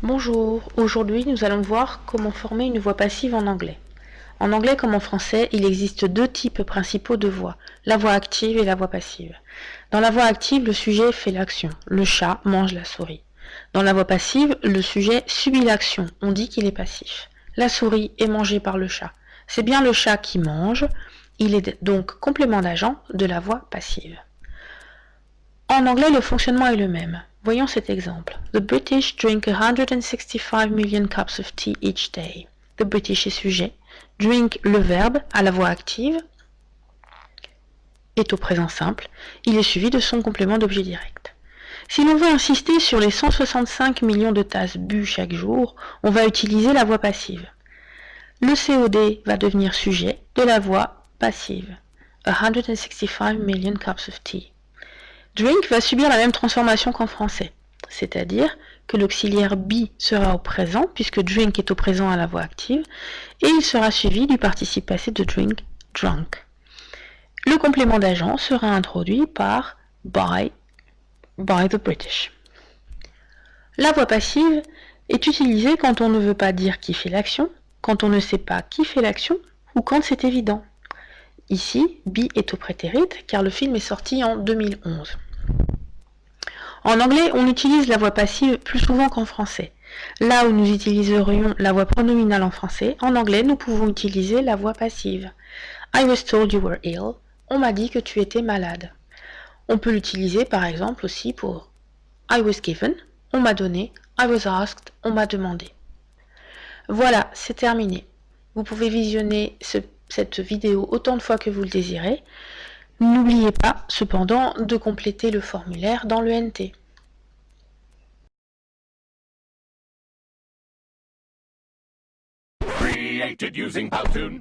Bonjour, aujourd'hui nous allons voir comment former une voix passive en anglais. En anglais comme en français, il existe deux types principaux de voix, la voix active et la voix passive. Dans la voix active, le sujet fait l'action, le chat mange la souris. Dans la voix passive, le sujet subit l'action, on dit qu'il est passif. La souris est mangée par le chat. C'est bien le chat qui mange, il est donc complément d'agent de la voix passive. En anglais, le fonctionnement est le même. Voyons cet exemple. The British drink 165 million cups of tea each day. The British est sujet. Drink, le verbe, à la voix active, est au présent simple. Il est suivi de son complément d'objet direct. Si l'on veut insister sur les 165 millions de tasses bues chaque jour, on va utiliser la voix passive. Le COD va devenir sujet de la voix passive. 165 million cups of tea. Drink va subir la même transformation qu'en français, c'est-à-dire que l'auxiliaire be sera au présent, puisque drink est au présent à la voix active, et il sera suivi du participe passé de drink, drunk. Le complément d'agent sera introduit par by the British. La voix passive est utilisée quand on ne veut pas dire qui fait l'action, quand on ne sait pas qui fait l'action, ou quand c'est évident. Ici, be est au prétérit, car le film est sorti en 2011. En anglais, on utilise la voix passive plus souvent qu'en français. Là où nous utiliserions la voix pronominale en français, en anglais, nous pouvons utiliser la voix passive. I was told you were ill. On m'a dit que tu étais malade. On peut l'utiliser par exemple aussi pour I was given. On m'a donné. I was asked. On m'a demandé. Voilà, c'est terminé. Vous pouvez visionner cette vidéo autant de fois que vous le désirez. N'oubliez pas, cependant, de compléter le formulaire dans le NT. Created using Powtoon.